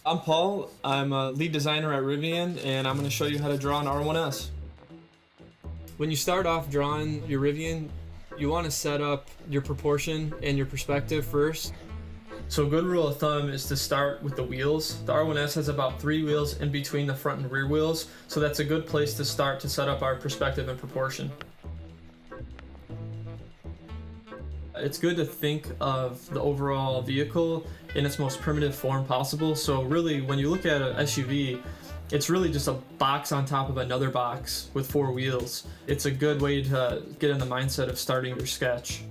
I'm Paul. I'm a lead designer at Rivian, and I'm going to show you how to draw an R1S. When you start off drawing your Rivian, you want to set up your proportion and your perspective first. So a good rule of thumb is to start with the wheels. The R1S has about 3 wheels in between the front and rear wheels, so that's a good place to start to set up our perspective and proportion. It's good to think of the overall vehicle in its most primitive form possible. So really, when you look at an SUV, it's really just a box on top of another box with 4 wheels. It's a good way to get in the mindset of starting your sketch.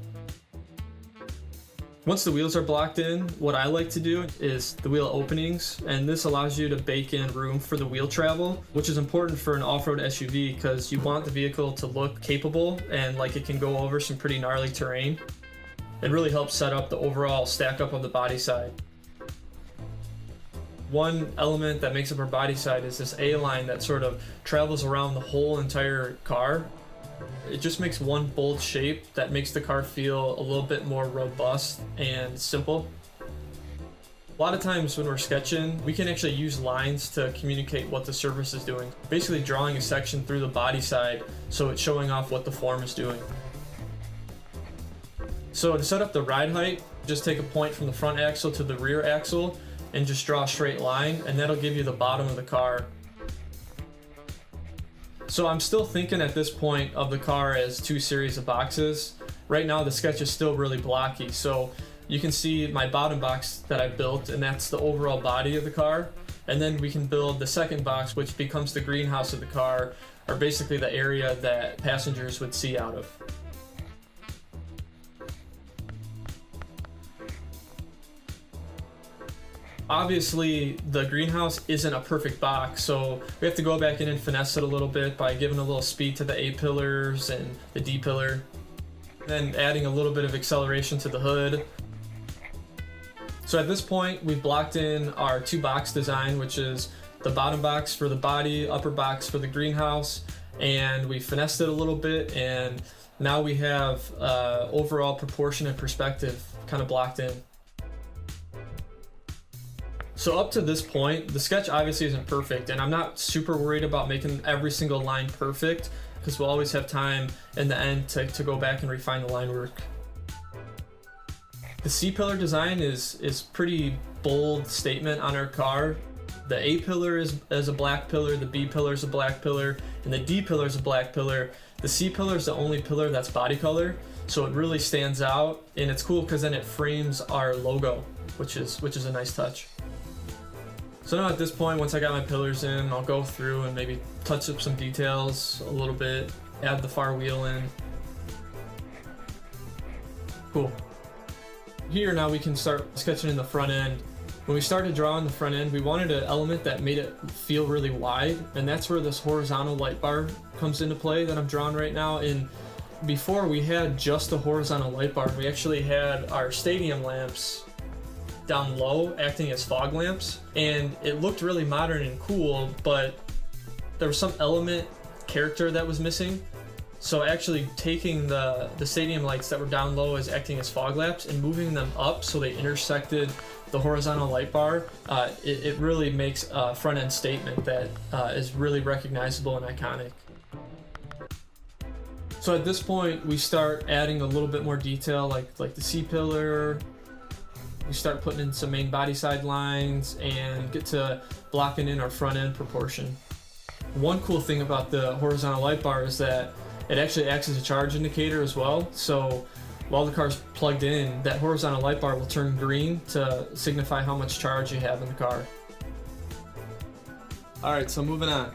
Once the wheels are blocked in, what I like to do is the wheel openings, and this allows you to bake in room for the wheel travel, which is important for an off-road SUV because you want the vehicle to look capable and like it can go over some pretty gnarly terrain. It really helps set up the overall stack up of the body side. One element that makes up our body side is this A-line that sort of travels around the whole entire car. It just makes one bold shape that makes the car feel a little bit more robust and simple. A lot of times when we're sketching, we can actually use lines to communicate what the surface is doing. Basically drawing a section through the body side so it's showing off what the form is doing. So to set up the ride height, just take a point from the front axle to the rear axle and just draw a straight line, and that'll give you the bottom of the car. So I'm still thinking at this point of the car as 2 series of boxes. Right now the sketch is still really blocky, so you can see my bottom box that I built, and that's the overall body of the car. And then we can build the second box, which becomes the greenhouse of the car, or basically the area that passengers would see out of. Obviously, the greenhouse isn't a perfect box, so we have to go back in and finesse it a little bit by giving a little speed to the A pillars and the D pillar, then adding a little bit of acceleration to the hood. So at this point, we've blocked in our 2-box design, which is the bottom box for the body, upper box for the greenhouse, and we finessed it a little bit, and now we have overall proportion and perspective kind of blocked in. So up to this point, the sketch obviously isn't perfect, and I'm not super worried about making every single line perfect because we'll always have time in the end to go back and refine the line work. The C-pillar design is pretty bold statement on our car. The A pillar is a black pillar, the B pillar is a black pillar, and the D pillar is a black pillar. The C pillar is the only pillar that's body color, so it really stands out, and it's cool because then it frames our logo, which is a nice touch. So now at this point, once I got my pillars in, I'll go through and maybe touch up some details a little bit, add the far wheel in. Cool. Here now we can start sketching in the front end. When we started drawing the front end, we wanted an element that made it feel really wide, and that's where this horizontal light bar comes into play that I'm drawing right now. And before we had just the horizontal light bar, we actually had our stadium lamps down low acting as fog lamps, and it looked really modern and cool, but there was some character that was missing. So actually taking the stadium lights that were down low as acting as fog lamps and moving them up so they intersected the horizontal light bar, it really makes a front end statement that is really recognizable and iconic. So at this point we start adding a little bit more detail, like the C pillar. We start putting in some main body side lines and get to blocking in our front end proportion. One cool thing about the horizontal light bar is that it actually acts as a charge indicator as well. So while the car's plugged in, that horizontal light bar will turn green to signify how much charge you have in the car. All right, so moving on.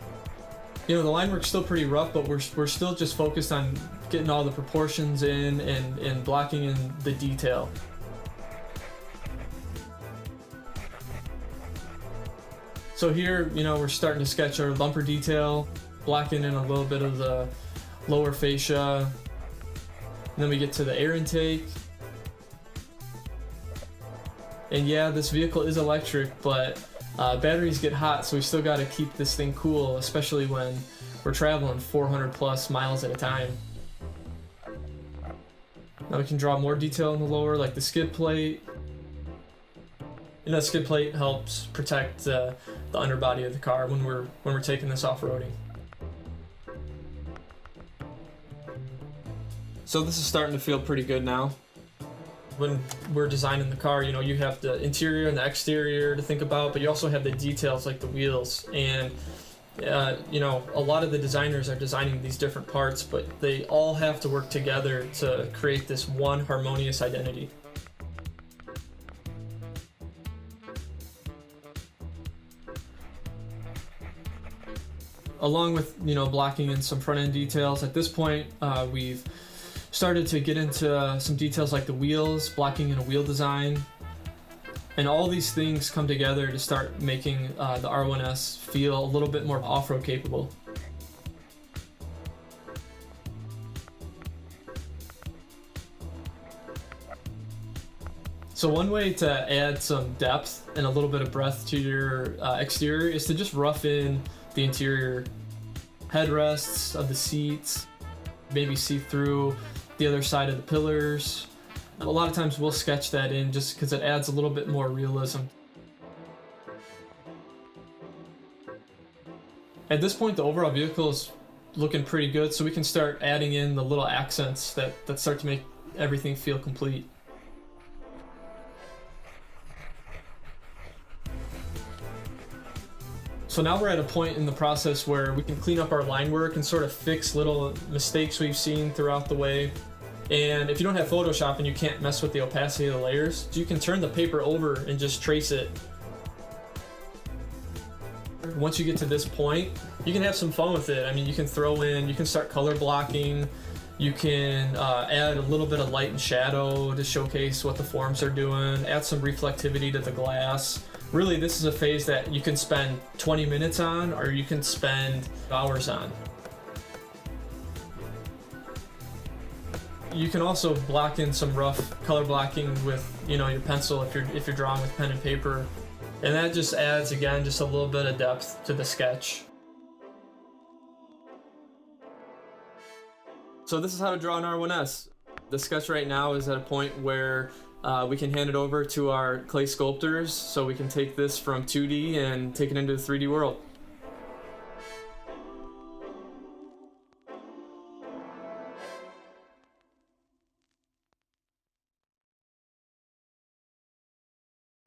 You know, the line work's still pretty rough, but we're still just focused on getting all the proportions in and blocking in the detail. So here, you know, we're starting to sketch our bumper detail, blocking in a little bit of the lower fascia. And then we get to the air intake. And yeah, this vehicle is electric, but batteries get hot, so we still got to keep this thing cool, especially when we're traveling 400 plus miles at a time. Now we can draw more detail in the lower, like the skid plate. And that skid plate helps protect the underbody of the car when we're taking this off-roading. So this is starting to feel pretty good now. When we're designing the car, you have the interior and the exterior to think about, but you also have the details like the wheels. And a lot of the designers are designing these different parts, but they all have to work together to create this one harmonious identity. Along with blocking in some front end details, at this point we've started to get into some details like the wheels, blocking in a wheel design, and all these things come together to start making the R1S feel a little bit more off-road capable. So one way to add some depth and a little bit of breadth to your exterior is to just rough in the interior headrests of the seats, maybe see through the other side of the pillars. A lot of times we'll sketch that in just because it adds a little bit more realism. At this point, the overall vehicle is looking pretty good, so we can start adding in the little accents that start to make everything feel complete. So now we're at a point in the process where we can clean up our line work and sort of fix little mistakes we've seen throughout the way. And if you don't have Photoshop and you can't mess with the opacity of the layers, you can turn the paper over and just trace it. Once you get to this point, you can have some fun with it. I mean, you can start color blocking, you can add a little bit of light and shadow to showcase what the forms are doing, add some reflectivity to the glass. Really, this is a phase that you can spend 20 minutes on, or you can spend hours on. You can also block in some rough color blocking with your pencil if you're drawing with pen and paper, and that just adds again just a little bit of depth to the sketch. So this is how to draw an R1S. The sketch right now is at a point where we can hand it over to our clay sculptors so we can take this from 2D and take it into the 3D world.